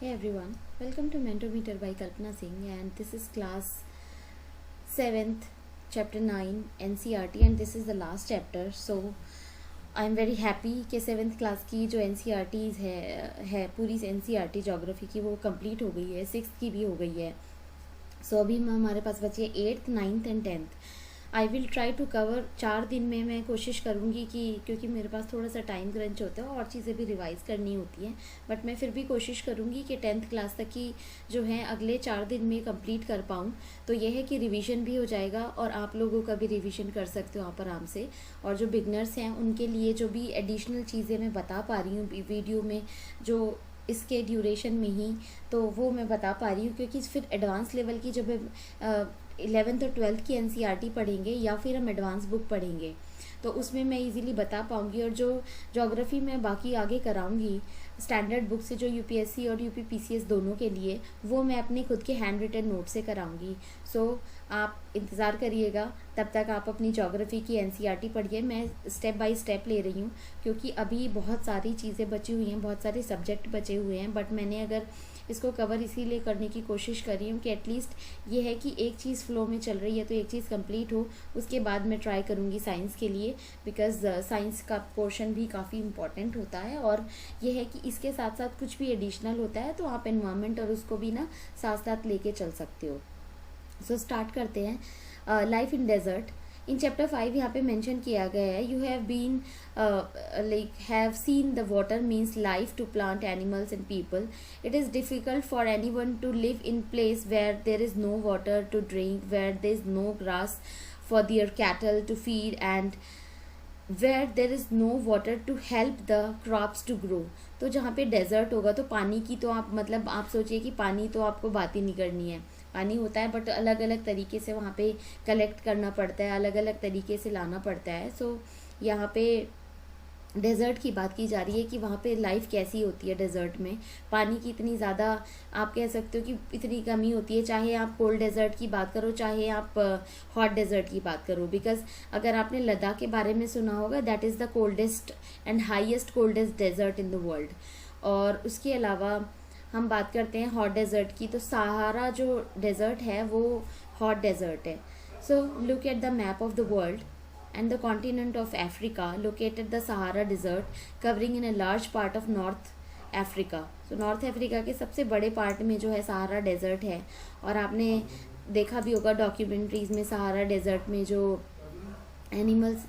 Hey everyone, welcome to Mentometer by Kalpana Singh, and this is class 7th, chapter 9 NCERT, and this is the last chapter. So I am very happy कि 7th class की जो NCERTs है पूरी NCERT geography की वो complete हो गई है, 6th की भी हो गई है. सो अभी हमारे पास बची है 8th, 9th and 10th. I will try to cover 4 दिन में. मैं कोशिश करूँगी कि क्योंकि मेरे पास थोड़ा सा टाइम क्रंच होता है और चीज़ें भी रिवाइज़ करनी होती हैं, बट मैं फिर भी कोशिश करूँगी कि 10th क्लास तक की जो है अगले 4 दिन में कंप्लीट कर पाऊँ. तो यह है कि रिवीजन भी हो जाएगा और आप लोगों का भी रिवीजन कर सकते हो आप आराम से. और जो बिगनर्स हैं उनके लिए जो भी एडिशनल चीज़ें मैं बता पा रही हूँ वीडियो में, जो इसके ड्यूरेशन में ही, तो वो मैं बता पा रही हूँ क्योंकि फिर एडवांस लेवल की जब 11th और 12th की NCERT पढ़ेंगे या फिर हम एडवांस बुक पढ़ेंगे तो उसमें मैं इजीली बता पाऊँगी. और जो ज्योग्राफी मैं बाकी आगे कराऊँगी स्टैंडर्ड बुक से, जो UPSC और UPPCS दोनों के लिए, वो मैं अपने खुद के हैंड रिटन नोट से कराऊँगी. सो आप इंतज़ार करिएगा, तब तक आप अपनी ज्योग्राफी की NCERT पढ़िए. मैं स्टेप बाय स्टेप ले रही हूँ क्योंकि अभी बहुत सारी चीज़ें बची हुई हैं, बहुत सारे सब्जेक्ट बचे हुए हैं, बट मैंने अगर इसको कवर इसीलिए करने की कोशिश कर रही हूँ कि एटलीस्ट ये है कि एक चीज़ फ्लो में चल रही है तो एक चीज़ कंप्लीट हो. उसके बाद मैं ट्राई करूँगी साइंस के लिए, बिकॉज साइंस का पोर्शन भी काफ़ी इंपॉर्टेंट होता है. और ये है कि इसके साथ साथ कुछ भी एडिशनल होता है तो आप एनवायरनमेंट और उसको भी ना साथ साथ लेके चल सकते हो. सो स्टार्ट करते हैं. Life in desert in chapter 5 यहाँ पे मेंशन किया गया है. You have been have seen the water means life to plant animals and people. It is difficult for anyone to live in place where there is no water to drink, where there is no grass for their cattle to feed, and where there is no water to help the crops to grow. तो जहाँ पे desert होगा तो पानी की तो आप मतलब आप सोचिए कि पानी तो आपको बात ही नहीं करनी है. पानी होता है बट अलग अलग तरीके से वहाँ पे कलेक्ट करना पड़ता है, अलग अलग तरीके से लाना पड़ता है. सो यहाँ पे डेज़र्ट की बात की जा रही है कि वहाँ पे लाइफ कैसी होती है. डेज़र्ट में पानी की इतनी ज़्यादा आप कह सकते हो कि इतनी कमी होती है, चाहे आप कोल्ड डेज़र्ट की बात करो चाहे आप हॉट डेज़र्ट की बात करो. बिकॉज अगर आपने लद्दाख के बारे में सुना होगा, that is the coldest and highest coldest desert in the world. और उसके अलावा हम बात करते हैं हॉट डेज़र्ट की, तो सहारा जो डेज़र्ट है वो हॉट डेज़र्ट है. So look at the map of the world and the continent of Africa located the Sahara Desert covering in a large part of North Africa. So North Africa के सबसे बड़े part में जो है Sahara desert है. और आपने देखा भी होगा डॉक्यूमेंट्रीज में सहारा डेजर्ट में जो एनिमल्स.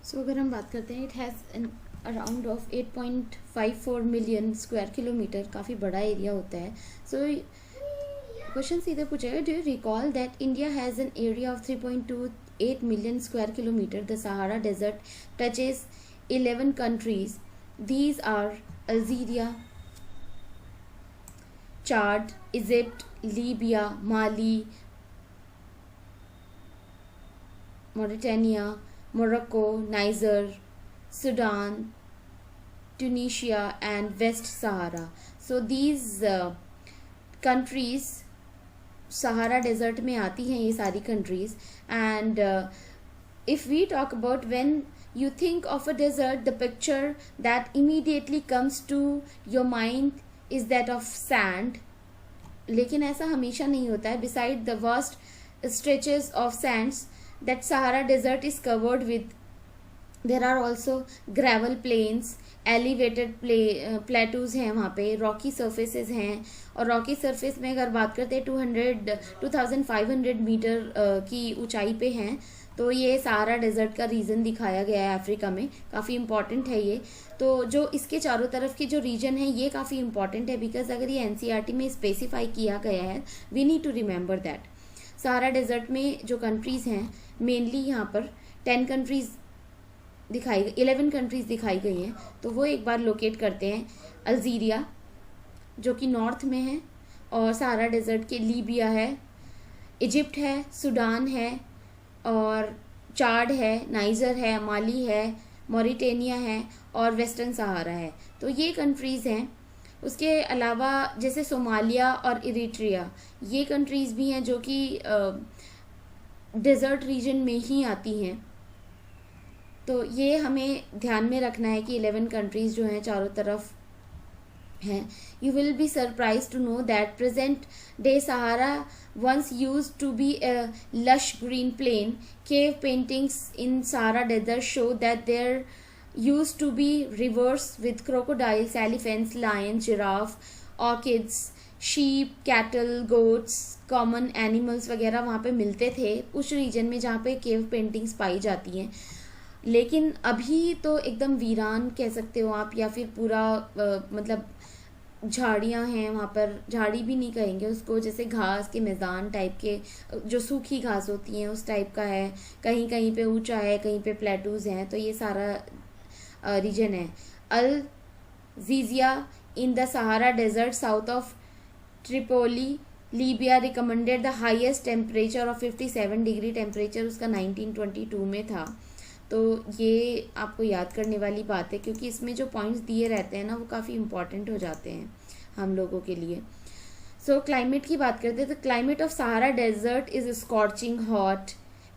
सो अगर हम बात करते हैं, it has an around of 8.54 million square kilometre, काफ़ी बड़ा एरिया होता है. सो क्वेश्चन सीधे पूछेगा, do you recall that India has an area of 3.28 million square kilometre. The Sahara desert touches 11 countries. These are Algeria, Chad, Egypt, Libya, Mali, Mauritania, Morocco, Niger, Sudan, Tunisia and West Sahara. So these countries Sahara desert में आती हैं ये सारी countries. And if we talk about when you think of a desert, the picture that immediately comes to your mind is that of sand. लेकिन ऐसा हमेशा नहीं होता है. Beside the vast stretches of sands that Sahara desert is covered with, there are also gravel plains, elevated plateaus हैं वहाँ पे, Rocky surfaces हैं. और रॉकी सरफेस में अगर बात करते हैं 2500 मीटर की ऊंचाई पे हैं. तो ये सहारा डेजर्ट का रीजन दिखाया गया है अफ्रीका में, काफ़ी इंपॉर्टेंट है ये. तो जो इसके चारों तरफ की जो रीजन है ये काफ़ी इंपॉर्टेंट है, बिकॉज अगर ये NCERT में स्पेसिफाई किया गया है, we need to remember that. Sahara desert में जो कंट्रीज़ हैं मेनली यहाँ पर 11 कंट्रीज़ दिखाई गई हैं. तो वो एक बार लोकेट करते हैं. अल्जीरिया जो कि नॉर्थ में है, और सहारा डेजर्ट के लीबिया है, इजिप्ट है, सूडान है, और चाड है, नाइजर है, माली है, मॉरिटेनिया है और वेस्टर्न सहारा है. तो ये कंट्रीज़ हैं. उसके अलावा जैसे सोमालिया और इरिट्रिया, ये कंट्रीज़ भी हैं जो कि डेजर्ट रीजन में ही आती हैं. तो ये हमें ध्यान में रखना है कि 11 कंट्रीज़ जो हैं चारों तरफ हैं. You will be surprised to know that present day Sahara once used to be a lush green plain. Cave paintings in Sahara Desert show that there used to be rivers with crocodiles, elephants, lions, giraffe, orchids, sheep, cattle, goats, common animals वगैरह वहाँ पे मिलते थे उस reason में जहाँ पे cave paintings पाई जाती हैं. लेकिन अभी तो एकदम वीरान कह सकते हो आप, या फिर पूरा मतलब झाड़ियाँ हैं वहाँ पर. झाड़ी भी नहीं कहेंगे उसको, जैसे घास के मैदान टाइप के, जो सूखी घास होती हैं उस टाइप का है. कहीं कहीं पे ऊंचा है, कहीं पे प्लेटूज हैं. तो ये सारा रीजन है. Al Aziziyah in the Sahara desert south of Tripoli Libya recommended the highest temperature of 57 degree. Temperature उसका 1922 में था. तो ये आपको याद करने वाली बात है, क्योंकि इसमें जो पॉइंट्स दिए रहते हैं ना वो काफ़ी इंपॉर्टेंट हो जाते हैं हम लोगों के लिए. सो क्लाइमेट की बात करते हैं तो climate of Sahara desert is scorching hot,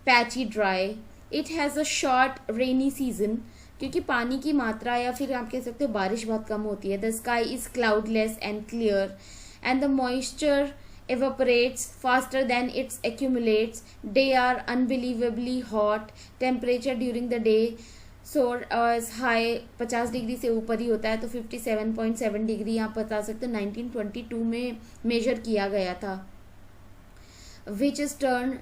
patchy dry. It has a short rainy season, क्योंकि पानी की मात्रा या फिर आप कह सकते हो बारिश बहुत कम होती है. The sky is cloudless and clear and the moisture evaporates faster than it accumulates. They are unbelievably hot. Temperature during the day soar as high 50 degree से ऊपर ही होता है. तो 57.7 डिग्री आप बता सकते हो 1922 में मेजर किया गया था. Which is turn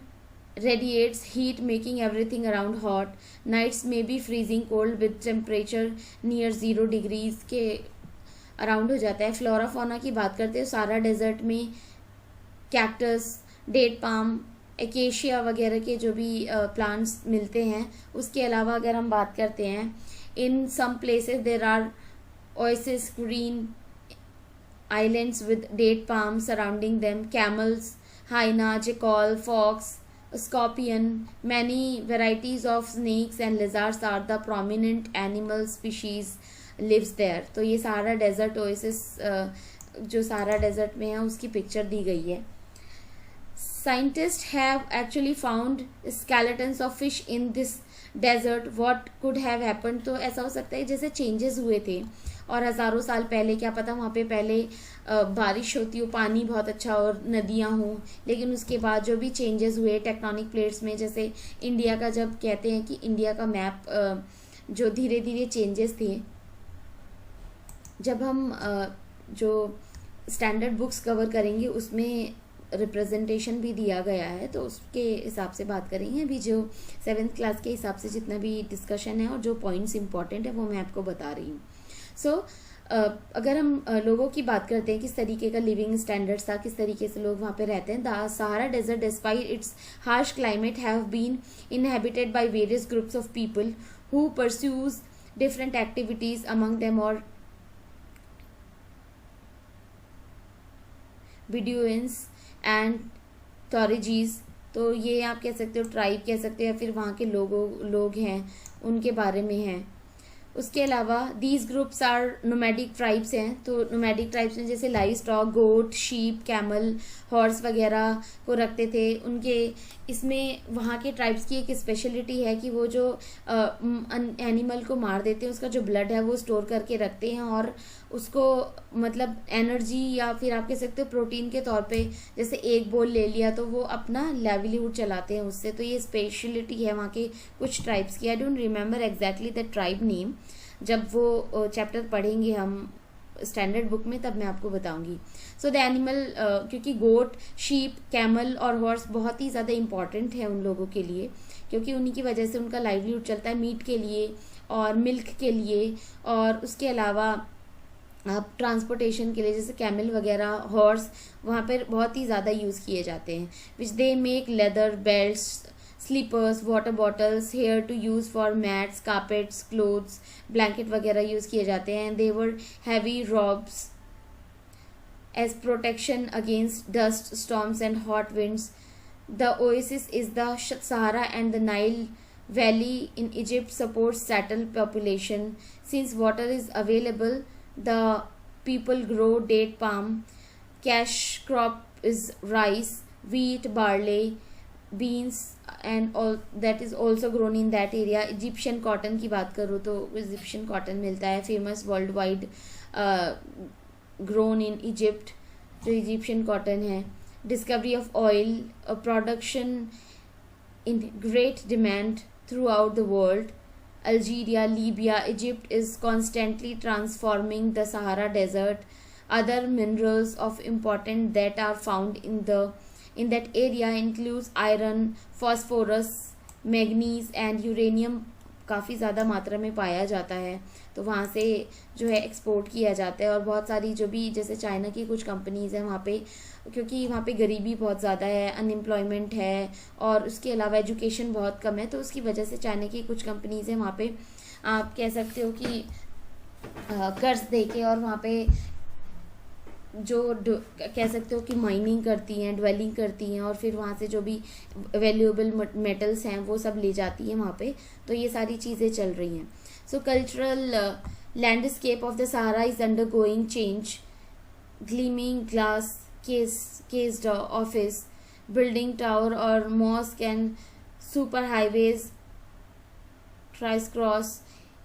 radiates heat making everything around hot. Nights may be freezing cold with temperature near 0 degrees के अराउंड हो जाता है. फ्लोरा फौना की बात करते हो सारा डेजर्ट में कैक्टस, डेट पाम, एकेशिया वगैरह के जो भी प्लांट्स मिलते हैं. उसके अलावा अगर हम बात करते हैं, in some places there are oasis green islands with date palm surrounding them. Camels, hyena, jackal, fox, scorpion, many varieties of snakes and lizards are the prominent animal species lives there. तो ये सारा desert oasis जो सारा desert में है उसकी picture दी गई है. Scientists have actually found skeletons of fish in this desert. What could have happened? तो ऐसा हो सकता है जैसे चेंजेस हुए थे और हज़ारों साल पहले, क्या पता वहाँ पे पहले बारिश होती हो, पानी बहुत अच्छा और नदियाँ हों, लेकिन उसके बाद जो भी चेंजेस हुए टेक्टोनिक प्लेट्स में, जैसे इंडिया का जब कहते हैं कि इंडिया का मैप जो धीरे धीरे चेंजेस थे, जब हम जो स्टैंडर्ड बुक्स कवर करेंगे उसमें रिप्रेजेंटेशन भी दिया गया है, तो उसके हिसाब से बात करेंगे. अभी जो 7th क्लास के हिसाब से जितना भी डिस्कशन है और जो पॉइंट्स इंपॉर्टेंट है वो मैं आपको बता रही हूँ. सो अगर हम लोगों की बात करते हैं किस तरीके का लिविंग स्टैंडर्ड्स था, किस तरीके से लोग वहाँ पे रहते हैं. The Sahara desert despite its harsh climate have been inhabited by various groups of people who pursues different activities among them और Bedouins एंड टॉरिजीज. तो ये आप कह सकते हो ट्राइब कह सकते हो या फिर वहाँ के लोग हैं उनके बारे में हैं. उसके अलावा these groups are nomadic tribes हैं. तो नोमैडिक ट्राइब्स में जैसे livestock, goat, sheep, camel, horse वगैरह को रखते थे. उनके इसमें वहाँ के ट्राइब्स की एक स्पेशलिटी है कि वो जो एनिमल को मार देते हैं उसका जो ब्लड है वो स्टोर करके रखते हैं और उसको मतलब एनर्जी या फिर आप कह सकते हो प्रोटीन के तौर पे, जैसे एक बोल ले लिया तो वो अपना लाइवलीहुड चलाते हैं उससे. तो ये स्पेशलिटी है वहाँ के कुछ ट्राइब्स की. I don't remember exactly the tribe name. जब वो चैप्टर पढ़ेंगे हम स्टैंडर्ड बुक में तब मैं आपको बताऊंगी. सो द एनिमल, क्योंकि गोट, शीप, कैमल और हॉर्स बहुत ही ज़्यादा इंपॉर्टेंट है उन लोगों के लिए, क्योंकि उन्हीं की वजह से उनका लाइवलीहुड चलता है, मीट के लिए और मिल्क के लिए. और उसके अलावा आप ट्रांसपोर्टेशन के लिए जैसे कैमल वगैरह, हॉर्स वहाँ पर बहुत ही ज़्यादा यूज़ किए जाते हैं. Which they make leather, belts, slippers, water bottles, hair to use for mats, carpets, clothes, blanket वगैरह यूज़ किए जाते हैं. They were heavy robes as protection against dust storms and hot winds. The oasis is the Sahara and the Nile valley in Egypt supports settle population. Since water is available, the people grow date palm. Cash crop is rice, wheat, barley, beans and all that is also grown in that area. Egyptian cotton की बात करूँ तो Egyptian cotton मिलता है, famous world wide, grown in Egypt, जो Egyptian cotton है. Discovery of oil, production in great demand through out the world. Algeria, Libya, Egypt is constantly transforming the Sahara Desert. Other minerals of importance that are found in that area includes iron, phosphorus, manganese and uranium. काफ़ी ज़्यादा मात्रा में पाया जाता है, तो वहाँ से जो है एक्सपोर्ट किया जाता है. और बहुत सारी जो भी जैसे चाइना की कुछ कंपनीज़ हैं वहाँ पे, क्योंकि वहाँ पे गरीबी बहुत ज़्यादा है, अनएम्प्लॉयमेंट है और उसके अलावा एजुकेशन बहुत कम है, तो उसकी वजह से चाइना की कुछ कंपनीज़ हैं वहाँ पे आप कह सकते हो कि कर्ज दे के और वहाँ पे जो कह सकते हो कि माइनिंग करती हैं, ड्वेलिंग करती हैं और फिर वहाँ से जो भी वैल्यूएबल मेटल्स हैं वो सब ले जाती हैं वहाँ पे. तो ये सारी चीज़ें चल रही हैं. सो cultural landscape of the Sahara is undergoing change. Gleaming glass cased office building, tower or mosque and super highways crisscross.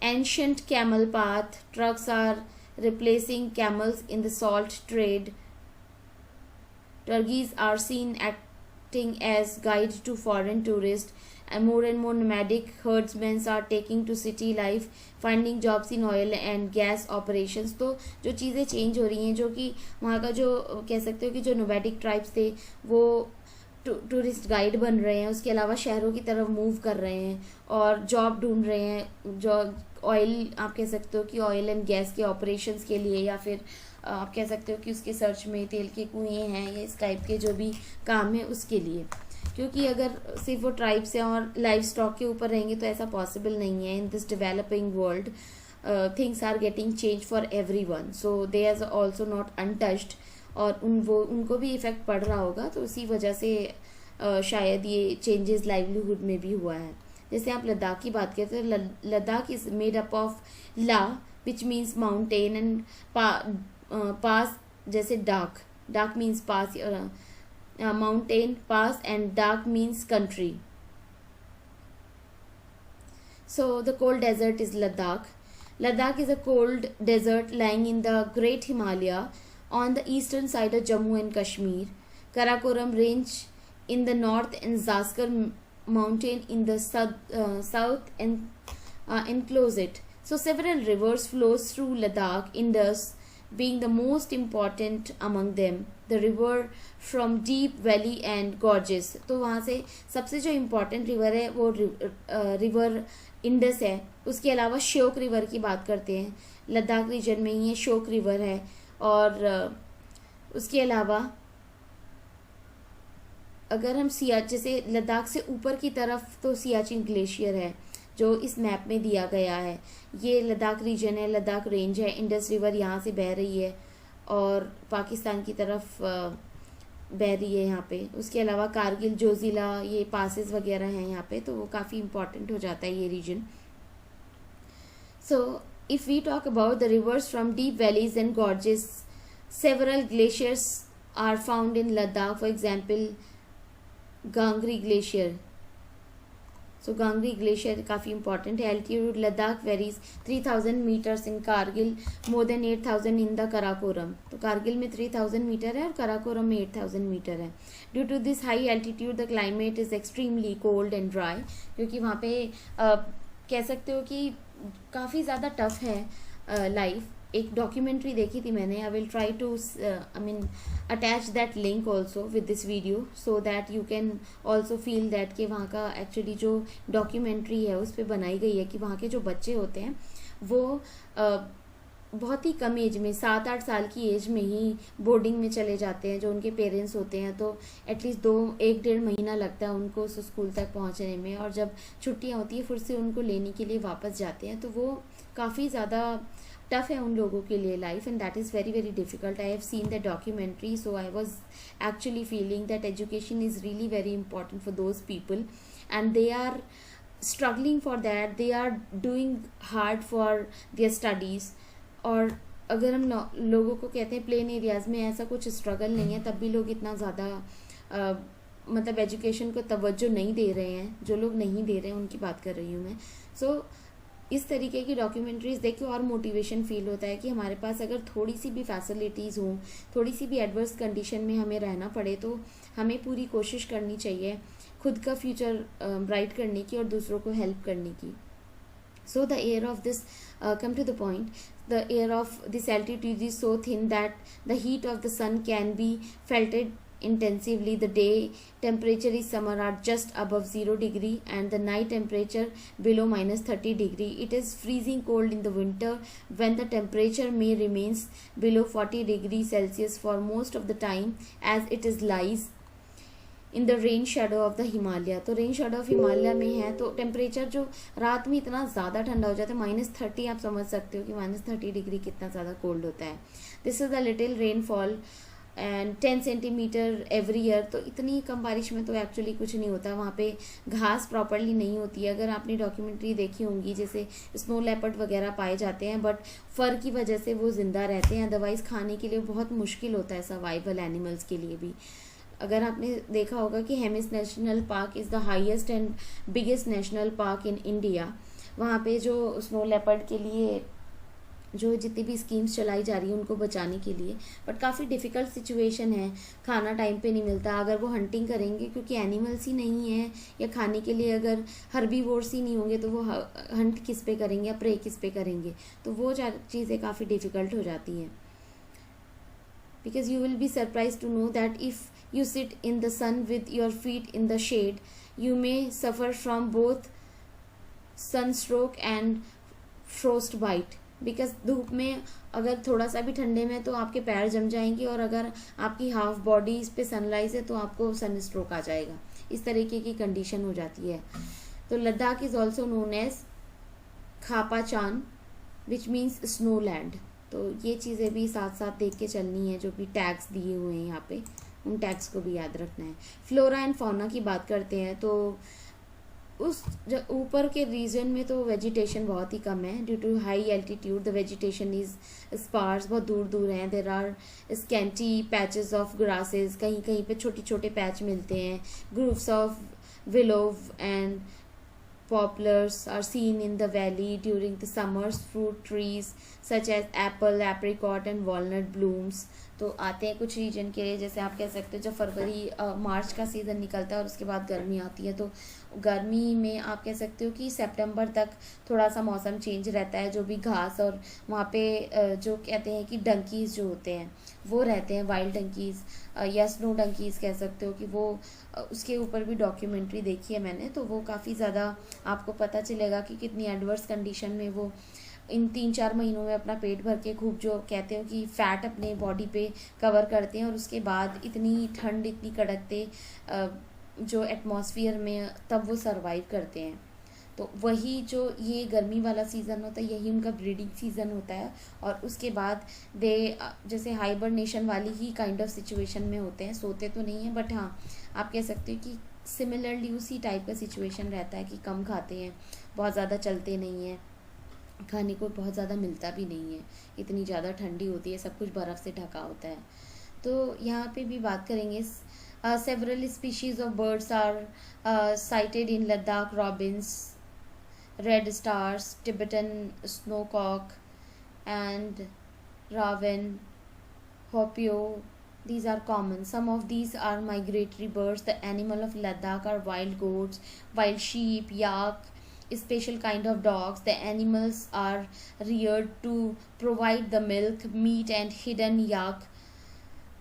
Ancient camel path, trucks are replacing camels in the salt trade. Turkeys are seen acting as guide to foreign tourists, and more nomadic herdsmen are taking to city life, finding jobs in oil and gas operations. तो जो चीज़ें change हो रही हैं, जो कि वहाँ का जो कह सकते हो कि जो नोमैडिक ट्राइब्स थे वो टूरिस्ट गाइड बन रहे हैं, उसके अलावा शहरों की तरफ मूव कर रहे हैं और जॉब ढूंढ रहे हैं, जो ऑयल आप कह सकते हो कि ऑयल एंड गैस के ऑपरेशंस के लिए, या फिर आप कह सकते हो कि उसके सर्च में तेल के कुएँ हैं या इस टाइप के जो भी काम है उसके लिए. क्योंकि अगर सिर्फ वो ट्राइब्स हैं और लाइफ स्टॉक के ऊपर रहेंगे तो ऐसा पॉसिबल नहीं है. In this developing world things are getting change for everyone, so they are also not untouched, और उनको भी इफेक्ट पड़ रहा होगा. तो उसी वजह से शायद ये चेंजेस लाइवलीहुड में भी हुआ है. जैसे आप लद्दाख की बात करते हैं, Ladakh is made up of la which means mountain and pass, जैसे dark means pass, mountain, pass, and dark means country. So the cold desert is Ladakh. Ladakh is a cold desert lying in the Great Himalaya on the eastern side of Jammu and Kashmir. Karakoram range in the north and Zaskar mountain in the south and enclose it. So several rivers flows through Ladakh, Indus being the most important among them. The river from deep valley and gorges. तो वहाँ से सबसे जो important river है वो river Indus है. उसके अलावा श्योक रिवर की बात करते हैं, लद्दाख रीजन में ही श्योक रिवर है. और उसके अलावा अगर हम जैसे लद्दाख से ऊपर की तरफ तो सियाचिन ग्लेशियर है जो इस मैप में दिया गया है. ये लद्दाख रीजन है, लद्दाख रेंज है, इंडस रिवर यहाँ से बह रही है और पाकिस्तान की तरफ बह रही है यहाँ पे. उसके अलावा कारगिल, जोजिला, ये पासेस वगैरह हैं यहाँ पे, तो वो काफ़ी इम्पॉर्टेंट हो जाता है ये region. So if we talk about the rivers from deep valleys and gorges, several glaciers are found in Ladakh. For example Gangri glacier. So Gangri glacier काफ़ी इंपॉर्टेंट है. Altitude Ladakh varies 3000 meters in Kargil, more than 8000 in the Karakoram. तो कारगिल में 3000 metre है और कराकोरम में 8000 metre है. Due to this high altitude the climate is extremely cold and dry. क्योंकि वहाँ पे कह सकते हो कि काफ़ी ज़्यादा टफ है लाइफ. एक डॉक्यूमेंट्री देखी थी मैंने. I will try to attach that link also with this video so that you can also feel that कि वहाँ का एक्चुअली जो डॉक्यूमेंट्री है उस पर बनाई गई है कि वहाँ के जो बच्चे होते हैं वो बहुत ही कम एज में 7-8 साल की एज में ही बोर्डिंग में चले जाते हैं. जो उनके पेरेंट्स होते हैं तो एटलीस्ट 1-1.5 महीना लगता है उनको उस स्कूल तक पहुँचने में, और जब छुट्टियाँ होती है फिर से उनको लेने के लिए वापस जाते हैं. तो वो काफ़ी ज़्यादा टफ है उन लोगों के लिए life, and that is very very difficult. I have seen the documentary, so I was actually feeling that education is really very important for those people, and they are struggling for that. They are doing hard for their studies. और अगर हम लोगों को कहते हैं plain areas में ऐसा कुछ स्ट्रगल नहीं है, तब भी लोग इतना ज़्यादा मतलब एजुकेशन को तवज्जो नहीं दे रहे हैं, जो लोग नहीं दे रहे हैं उनकी बात कर रही हूँ मैं। सो इस तरीके की डॉक्यूमेंट्रीज देख के और मोटिवेशन फील होता है कि हमारे पास अगर थोड़ी सी भी फैसिलिटीज़ हों, थोड़ी सी भी एडवर्स कंडीशन में हमें रहना पड़े, तो हमें पूरी कोशिश करनी चाहिए खुद का फ्यूचर ब्राइट करने की और दूसरों को हेल्प करने की। So the air of this, come to the point, the air of this altitude is so thin that the heat of the sun can be felt intensively. The day temperature is summer are just above 0 degree and the night temperature below -30 degree. It is freezing cold in the winter when the temperature may remains below 40 degrees Celsius for most of the time as it is lies in the rain shadow of the Himalaya. तो rain shadow of Himalaya में है तो temperature जो रात में इतना ज़्यादा ठंडा हो जाता है, -30, आप समझ सकते हो कि -30 डिग्री कितना ज़्यादा कोल्ड होता है। This is the little rainfall and 10 centimetre every year. तो इतनी कम बारिश में तो एक्चुअली कुछ नहीं होता, वहाँ पे घास प्रॉपरली नहीं होती है। अगर आपने डॉक्यूमेंट्री देखी होंगी, जैसे स्नो लेपर्ड वगैरह पाए जाते हैं, बट फर की वजह से वो ज़िंदा रहते हैं, अदरवाइज़ खाने के लिए बहुत मुश्किल होता है सर्वाइवल एनिमल्स के लिए भी। अगर आपने देखा होगा कि Hemis national park is the highest and biggest national park in India. वहाँ पे जो स्नो लेपर्ड के लिए जो जितनी भी स्कीम्स चलाई जा रही है उनको बचाने के लिए, बट काफ़ी डिफ़िकल्ट सिचुएशन है, खाना टाइम पे नहीं मिलता। अगर वो हंटिंग करेंगे, क्योंकि एनिमल्स ही नहीं है या खाने के लिए अगर हर्बीवोर्स ही नहीं होंगे, तो वो हंट किस पे करेंगे या प्रे किस पे करेंगे, तो वो चीज़ें काफ़ी डिफ़िकल्ट हो जाती हैं। Because you will be surprised to know that if you sit in the sun with your feet in the shade, you may suffer from both sunstroke and frostbite. Because धूप में अगर थोड़ा सा भी ठंडे में तो आपके पैर जम जाएंगे, और अगर आपकी हाफ बॉडी इस पे सनलाइज है तो आपको सनस्ट्रोक आ जाएगा। इस तरीके की कंडीशन हो जाती है। तो Ladakh is also known as Khapachan which means snow land. तो ये चीज़ें भी साथ साथ देख के चलनी है, जो भी टैग्स दिए हुए हैं यहाँ पे, उन टैग्स को भी याद रखना है। फ्लोरा एंड फौना की बात करते हैं तो उस ऊपर के रीजन में तो वेजिटेशन बहुत ही कम है। Due to high altitude the vegetation is sparse, बहुत दूर दूर हैं। There are scanty patches of grasses, कहीं कहीं पे छोटे छोटे पैच मिलते हैं। Groups of willow and poplars are seen in the valley during the summers. Fruit trees such as apple, apricot and walnut blooms तो आते हैं कुछ रीजन के लिए। जैसे आप कह सकते हो जब फरवरी मार्च का सीज़न निकलता है और उसके बाद गर्मी आती है, तो गर्मी में आप कह सकते हो कि सितंबर तक थोड़ा सा मौसम चेंज रहता है। जो भी घास और वहाँ पे जो कहते हैं कि डंकीज़ जो होते हैं वो रहते हैं, वाइल्ड डंकीज़ या स्नो डंकीज़ कह सकते हो कि वो उसके ऊपर भी डॉक्यूमेंट्री देखी है मैंने। तो वो काफ़ी ज़्यादा आपको पता चलेगा कि कितनी एडवर्स कंडीशन में वो इन 3-4 महीनों में अपना पेट भर के खूब जो कहते हो कि फ़ैट अपने बॉडी पे कवर करते हैं, और उसके बाद इतनी ठंड इतनी कड़कते जो एटमॉस्फेयर में तब वो सरवाइव करते हैं। तो वही जो ये गर्मी वाला सीज़न होता है यही उनका ब्रीडिंग सीज़न होता है, और उसके बाद दे जैसे हाइबरनेशन वाली ही काइंड ऑफ सिचुएशन में होते हैं। सोते तो नहीं हैं, बट हाँ आप कह सकते हो कि सिमिलरली उसी टाइप का सिचुएशन रहता है कि कम खाते हैं, बहुत ज़्यादा चलते नहीं हैं, खाने को बहुत ज़्यादा मिलता भी नहीं है, इतनी ज़्यादा ठंडी होती है, सब कुछ बर्फ़ से ढका होता है। तो यहाँ पे भी बात करेंगे। Several species of birds are sighted in Ladakh, robins, redstarts, Tibetan snowcock and raven, hoopoe. These are common. Some of these are migratory birds. The animal of Ladakh are wild goats, wild sheep, yak, special kind of dogs. The animals are reared to provide the milk, meat and hidden yak.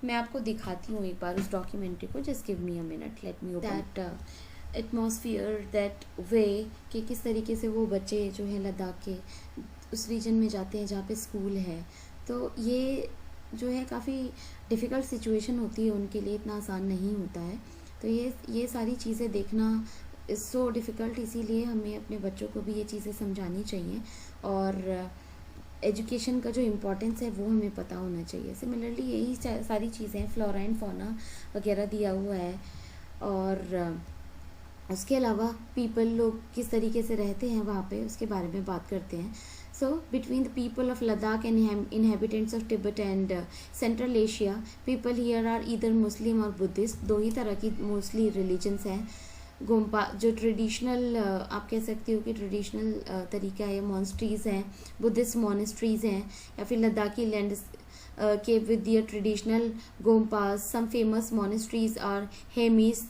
मैं आपको दिखाती हूँ एक बार उस documentary को। Just give me a minute, let me open that atmosphere, that way कि किस तरीके से वो बच्चे जो हैं लद्दाख के उस रीजन में जाते हैं जहाँ पे स्कूल है। तो ये जो है काफ़ी डिफ़िकल्ट सिचुएशन होती है उनके लिए, इतना आसान नहीं होता है। तो ये सारी चीज़ें देखना इज़ सो डिफ़िकल्ट, इसीलिए हमें अपने बच्चों को भी ये चीज़ें समझानी चाहिए, और एजुकेशन का जो इम्पोर्टेंस है वो हमें पता होना चाहिए। सिमिलरली यही सारी चीज़ें हैं, फ्लोरा एंड फौना वगैरह दिया हुआ है, और उसके अलावा पीपल लोग किस तरीके से रहते हैं वहाँ पे उसके बारे में बात करते हैं। So between the people of Ladakh and inhabitants of Tibet and Central Asia, people here are either Muslim or Buddhist. दो ही तरह की मोस्टली रिलीजन्स हैं. गोम्पा जो ट्रेडिशनल आप कह सकते हो कि ट्रेडिशनल तरीका है, मॉन्स्ट्रीज़ हैं, बुद्धिस्ट मॉनेस्ट्रीज़ हैं, या फिर लद्दाखी लैंड के with their traditional gompas. Some famous monasteries are Hemis,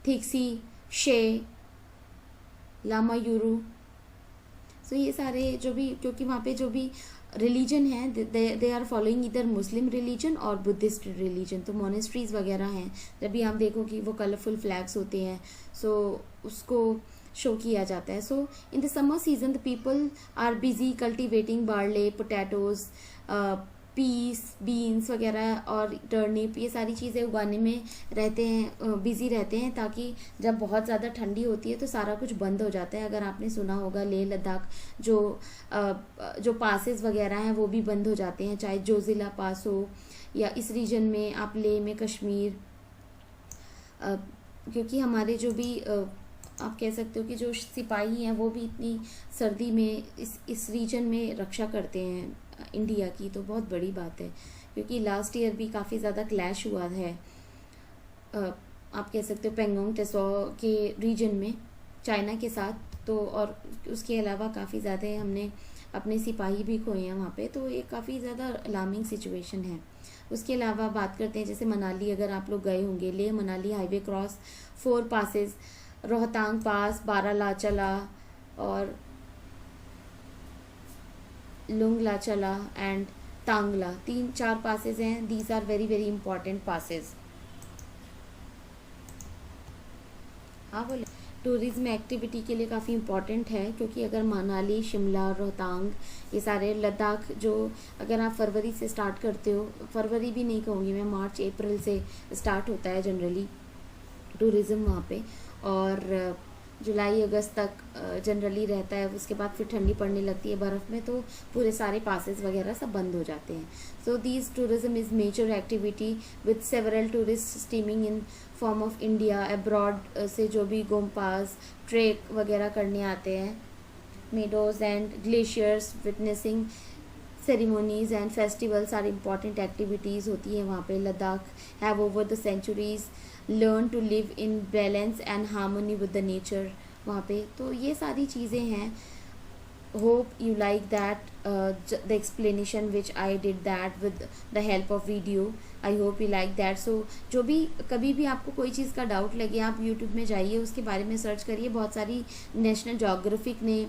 Thiksey, Shey, Lama यूरू. सो ये सारे जो भी, क्योंकि वहाँ पे जो भी रिलीजन है दे आर फॉलोइंग इधर मुस्लिम रिलीजन और बुद्धिस्ट रिलीजन. तो मोनेस्ट्रीज वगैरह हैं, जब भी आप देखो कि वो कलरफुल फ्लैग्स होते हैं, सो उसको शो किया जाता है. So in the summer season the people are busy cultivating barley, potatoes, peas, beans वगैरह और टर्निप, ये सारी चीज़ें उगाने में रहते हैं, बिज़ी रहते हैं, ताकि जब बहुत ज़्यादा ठंडी होती है तो सारा कुछ बंद हो जाता है. अगर आपने सुना होगा लेह लद्दाख जो पासेस वगैरह हैं वो भी बंद हो जाते हैं, चाहे जोजिला पास हो या इस रीजन में आप लेह में कश्मीर, क्योंकि हमारे जो भी आप कह सकते हो कि जो सिपाही हैं वो भी इतनी सर्दी में इस रीजन में रक्षा करते हैं इंडिया की. तो बहुत बड़ी बात है, क्योंकि लास्ट ईयर भी काफ़ी ज़्यादा क्लैश हुआ है आप कह सकते हो पेंगोंग टेसो के रीजन में चाइना के साथ. तो और उसके अलावा काफ़ी ज़्यादा हमने अपने सिपाही भी खोए हैं वहाँ पे. तो ये काफ़ी ज़्यादा अलार्मिंग सिचुएशन है. उसके अलावा बात करते हैं जैसे मनाली, अगर आप लोग गए होंगे, Leh Manali highway cross 4 passes, Rohtang pass, Baralachala और लुंगलाचला एंड तांगला, 3-4 पासेस हैं. These are very very important passes. हाँ बोले, टूरिज्म एक्टिविटी के लिए काफ़ी इम्पॉर्टेंट है, क्योंकि अगर मनाली, शिमला, रोहतांग, ये सारे, लद्दाख जो अगर आप फरवरी से स्टार्ट करते हो, फरवरी भी नहीं कहूँगी मैं, मार्च अप्रैल से स्टार्ट होता है जनरली टूरिज़्म वहाँ पे, और जुलाई अगस्त तक जनरली रहता है. उसके बाद फिर ठंडी पड़ने लगती है बर्फ़ में, तो पूरे सारे पासेस वगैरह सब बंद हो जाते हैं. So these tourism is major activity with several tourist steaming in form of India abroad से जो भी गोम्पास ट्रेक वगैरह करने आते हैं. Meadows and glaciers, witnessing ceremonies and festivals are important activities होती हैं वहाँ पे. Ladakh have over the centuries learn to live in balance and harmony with the nature वहाँ पे. तो ये सारी चीज़ें हैं. Hope you like that the explanation which I did that with the help of video. I hope you like that. So जो भी कभी भी आपको कोई चीज़ का डाउट लगे, आप यूट्यूब में जाइए, उसके बारे में सर्च करिए. बहुत सारी नेशनल जोग्राफिक ने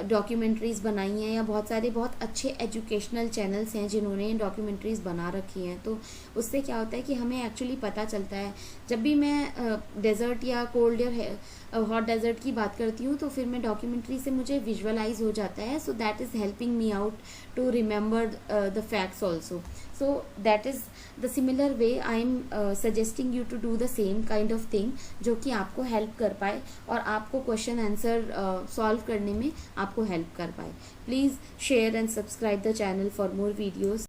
डॉक्यूमेंट्रीज़ बनाई हैं, या बहुत सारे बहुत अच्छे एजुकेशनल चैनल्स हैं जिन्होंने डॉक्यूमेंट्रीज़ बना रखी हैं. तो उससे क्या होता है कि हमें एक्चुअली पता चलता है. जब भी मैं डेज़र्ट या कोल्ड या हॉट डेज़र्ट की बात करती हूँ, तो फिर मैं डॉक्यूमेंट्री से मुझे विजुअलाइज हो जाता है. So that is helping me out to remember the facts also. So that is the similar way I am suggesting you to do the same kind of thing, जो कि आपको हेल्प कर पाए और आपको क्वेश्चन आंसर सॉल्व करने में आपको हेल्प कर पाए. Please share and subscribe the channel for more videos.